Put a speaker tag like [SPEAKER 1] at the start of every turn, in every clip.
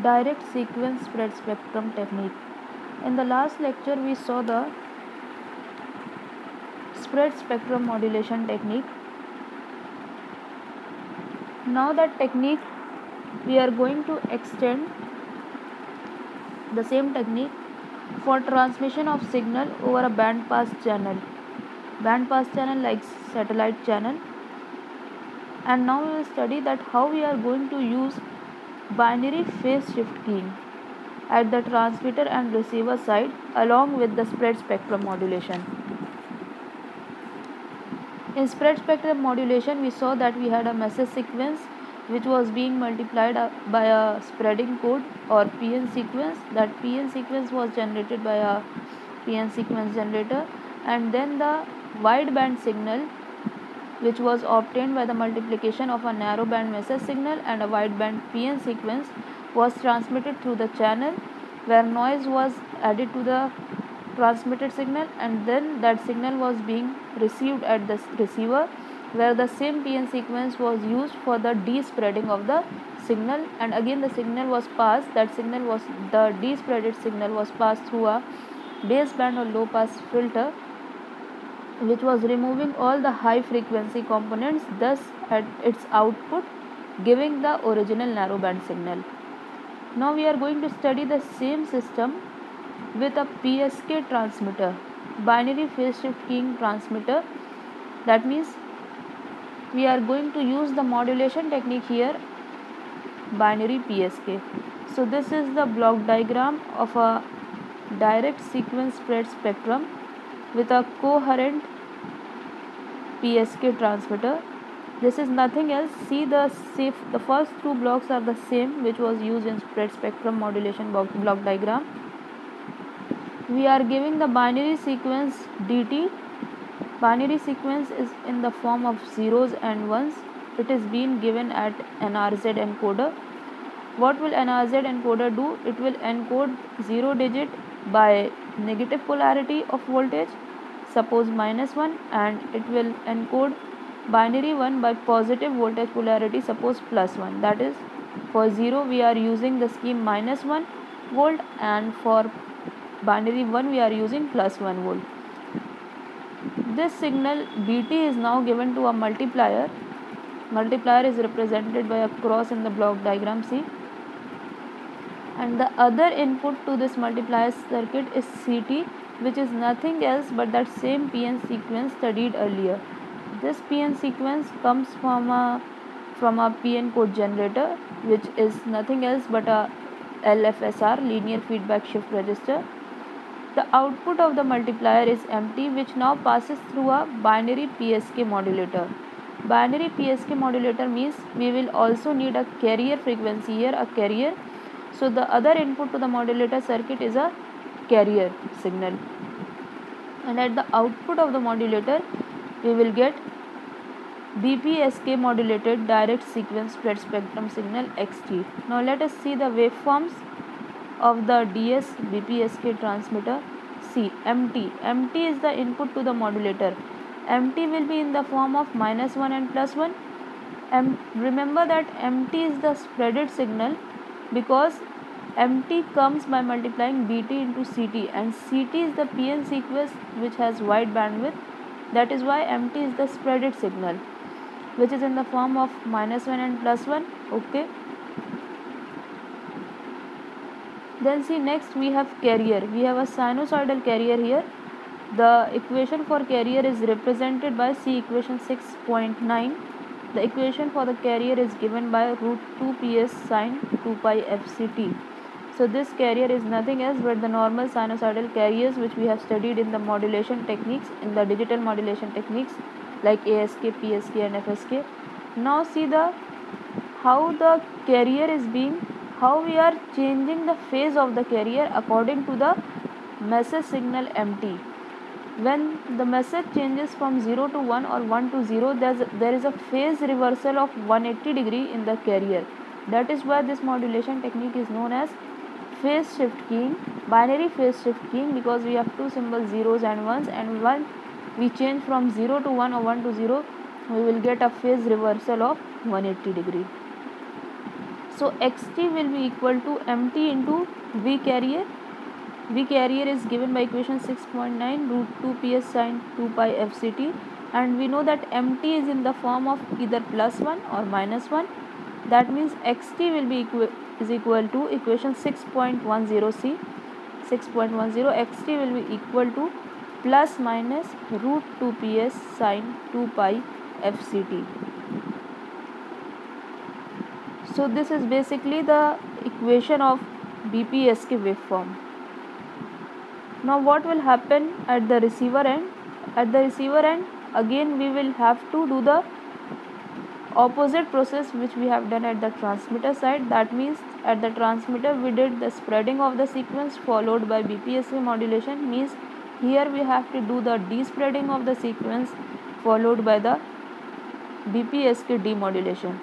[SPEAKER 1] direct sequence spread spectrum technique. In the last lecture, we saw the spread spectrum modulation technique. Now that technique, we are going to extend the same technique for transmission of signal over a band pass channel. Band pass channel like satellite channel. And now we will study that how we are going to use binary phase shift keying at the transmitter and receiver side along with the spread spectrum modulation. In spread spectrum modulation, we saw that we had a message sequence which was being multiplied by a spreading code or PN sequence. That PN sequence was generated by a PN sequence generator, and then the wideband signal which was obtained by the multiplication of a narrow band message signal and a wideband PN sequence was transmitted through the channel where noise was added to the transmitted signal, and then that signal was being received at the receiver where the same PN sequence was used for the de-spreading of the signal, and again the signal was passed, that signal was the de-spreaded signal was passed through a baseband or low pass filter which was removing all the high frequency components, thus at its output giving the original narrowband signal. Now we are going to study the same system with a PSK transmitter, binary phase shift keying transmitter. That means we are going to use the modulation technique here, binary PSK. So this is the block diagram of a direct sequence spread spectrum with a coherent PSK transmitter. This is nothing else. See the first two blocks are the same which was used in spread spectrum modulation block diagram. We are giving the binary sequence dt. Binary sequence is in the form of zeros and ones. It is being given at NRZ encoder. What will NRZ encoder do? It will encode 0 digit by negative polarity of voltage, suppose -1, and it will encode binary 1 by positive voltage polarity, suppose +1. That is, for 0 we are using the scheme -1 volt, and for binary 1 we are using +1 volt. This signal bt is now given to a multiplier. Multiplier is represented by a cross in the block diagram, see, and the other input to this multiplier circuit is CT, which is nothing else but that same PN sequence studied earlier. This PN sequence comes from a PN code generator, which is nothing else but a LFSR, linear feedback shift register. The output of the multiplier is empty, which now passes through a binary PSK modulator. Binary PSK modulator means we will also need a carrier frequency here, a carrier. So the other input to the modulator circuit is a carrier signal, and at the output of the modulator we will get BPSK modulated direct sequence spread spectrum signal XT. Now let us see the waveforms of the DS BPSK transmitter. See, MT is the input to the modulator. MT will be in the form of -1 and +1. Remember that MT is the spreaded signal because MT comes by multiplying BT into CT, and CT is the PN sequence which has wide bandwidth. That is why MT is the spreaded signal, which is in the form of -1 and +1. Okay. Then see, next we have carrier. We have a sinusoidal carrier here. The equation for carrier is represented by C equation 6.9. The equation for the carrier is given by √2 PS sine 2 pi FCT. So this carrier is nothing else but the normal sinusoidal carriers which we have studied in the modulation techniques, in the digital modulation techniques like ASK, PSK and FSK. Now see how the carrier is being, how we are changing the phase of the carrier according to the message signal MT. When the message changes from 0 to 1 or 1 to 0, there is a phase reversal of 180 degree in the carrier. That is why this modulation technique is known as phase shift keying, binary phase shift keying, because we have two symbols, zeros and ones, and when we change from 0 to 1 or 1 to 0, we will get a phase reversal of 180 degree. So xt will be equal to mt into v carrier. V carrier is given by equation 6.9 root 2 ps sin 2 pi fct, and we know that mt is in the form of either plus 1 or minus 1. That means xt will be equal to equation 6.10c. 6.10 xt will be equal to plus minus root 2 ps sin 2 pi fct. So this is basically the equation of BPSK waveform. Now what will happen at the receiver end? At the receiver end, again we will have to do the opposite process which we have done at the transmitter side. That means at the transmitter we did the spreading of the sequence followed by BPSK modulation. Means here we have to do the despreading of the sequence followed by the BPSK demodulation.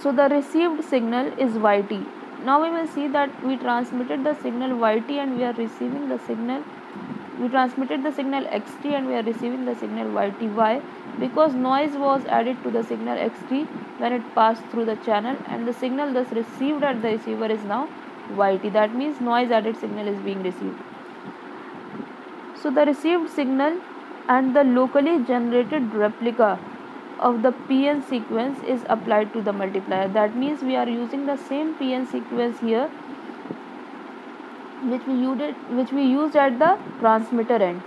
[SPEAKER 1] So the received signal is yt. Now we will see that we transmitted the signal yt and we are receiving the signal. We transmitted the signal xt and we are receiving the signal yt. Why? Because noise was added to the signal xt when it passed through the channel, and the signal thus received at the receiver is now yt. That means noise added signal is being received. So the received signal and the locally generated replica of the PN sequence is applied to the multiplier. That means we are using the same PN sequence here which we used at the transmitter end,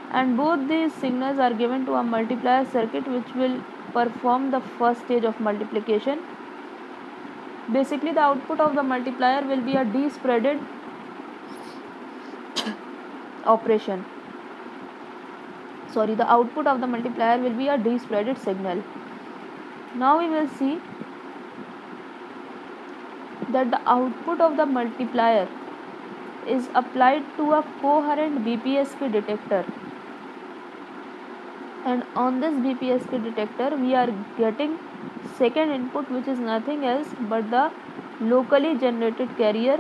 [SPEAKER 1] and both these signals are given to a multiplier circuit which will perform the first stage of multiplication. Basically the output of the multiplier will be a despreaded operation. The output of the multiplier will be a despreaded signal. Now we will see that the output of the multiplier is applied to a coherent BPSK detector, and on this BPSK detector we are getting second input, which is nothing else but the locally generated carrier.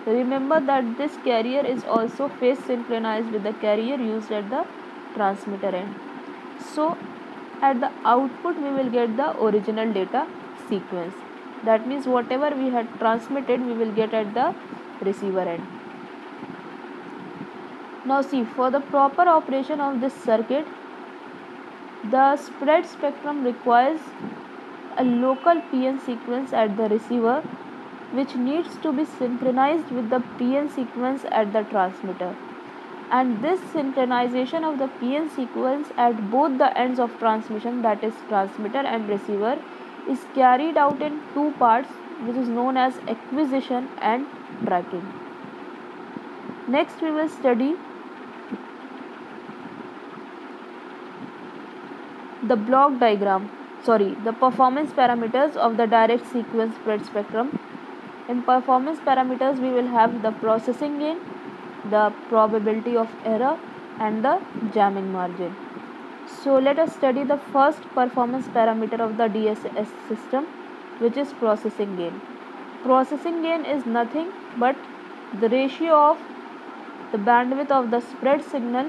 [SPEAKER 1] Remember that this carrier is also phase synchronized with the carrier used at the transmitter end. So at the output we will get the original data sequence. That means whatever we had transmitted we will get at the receiver end. Now see, for the proper operation of this circuit, the spread spectrum requires a local PN sequence at the receiver which needs to be synchronized with the PN sequence at the transmitter, and this synchronization of the PN sequence at both the ends of transmission, that is transmitter and receiver, is carried out in two parts, which is known as acquisition and tracking. Next we will study the the performance parameters of the direct sequence spread spectrum. In performance parameters we will have the processing gain, the probability of error, and the jamming margin. So let us study the first performance parameter of the DSS system, which is processing gain. Processing gain is nothing but the ratio of the bandwidth of the spread signal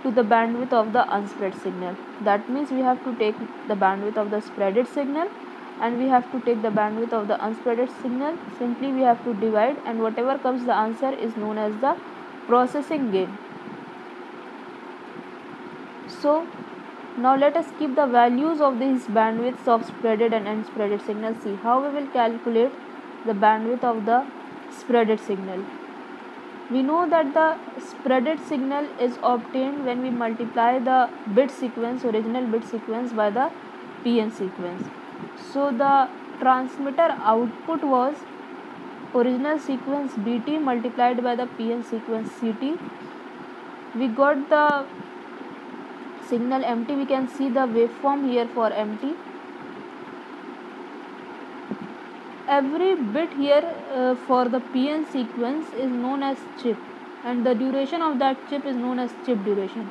[SPEAKER 1] to the bandwidth of the unspread signal. That means we have to take the bandwidth of the spreaded signal and we have to take the bandwidth of the unspreaded signal. Simply we have to divide, and whatever comes the answer is known as the processing gain. So now let us keep the values of these bandwidths of spreaded and unspreaded signal. See how we will calculate the bandwidth of the spreaded signal. We know that the spreaded signal is obtained when we multiply the bit sequence, original bit sequence, by the PN sequence. So the transmitter output was original sequence BT multiplied by the PN sequence CT. We got the signal MT. We can see the waveform here for MT. Every bit here for the PN sequence is known as chip, and the duration of that chip is known as chip duration.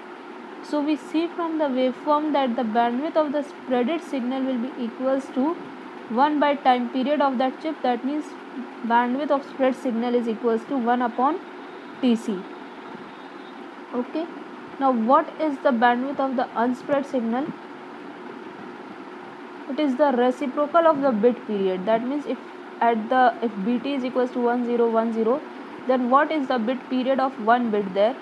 [SPEAKER 1] So we see from the waveform that the bandwidth of the spreaded signal will be equals to 1 by time period of that chip. That means bandwidth of spread signal is equals to 1 upon Tc. Okay. Now what is the bandwidth of the unspread signal? It is the reciprocal of the bit period. That means if bt is equals to 1010, then what is the bit period of one bit there?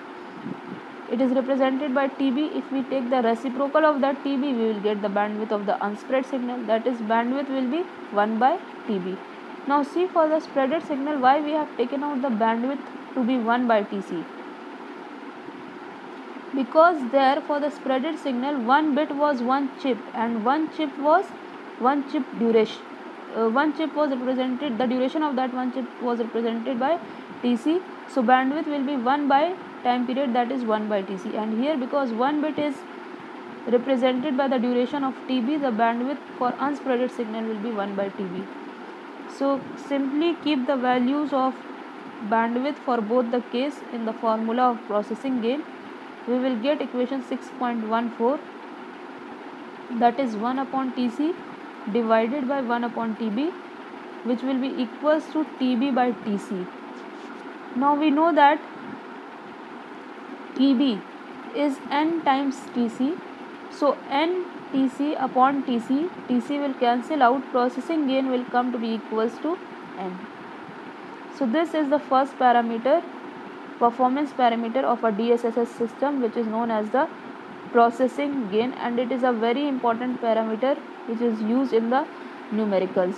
[SPEAKER 1] It is represented by TB. If we take the reciprocal of that TB, we will get the bandwidth of the unspread signal. That is, bandwidth will be 1 by TB. Now see, for the spreaded signal, why we have taken out the bandwidth to be 1 by TC. Because there, for the spreaded signal, one bit was one chip, and one chip was one chip duration. One chip was represented, the duration of that one chip was represented by TC. So bandwidth will be 1 by time period, that is 1 by TC. And here, because one bit is represented by the duration of TB, the bandwidth for unspreaded signal will be 1 by TB. So simply keep the values of bandwidth for both the case in the formula of processing gain. We will get equation 6.14, that is 1 upon TC divided by 1 upon TB, which will be equals to TB by TC. Now we know that TB is n times TC, so n TC upon TC, TC will cancel out, processing gain will come to be equals to n. So this is the first parameter, performance parameter of a DSSS system, which is known as the processing gain, and it is a very important parameter which is used in the numericals.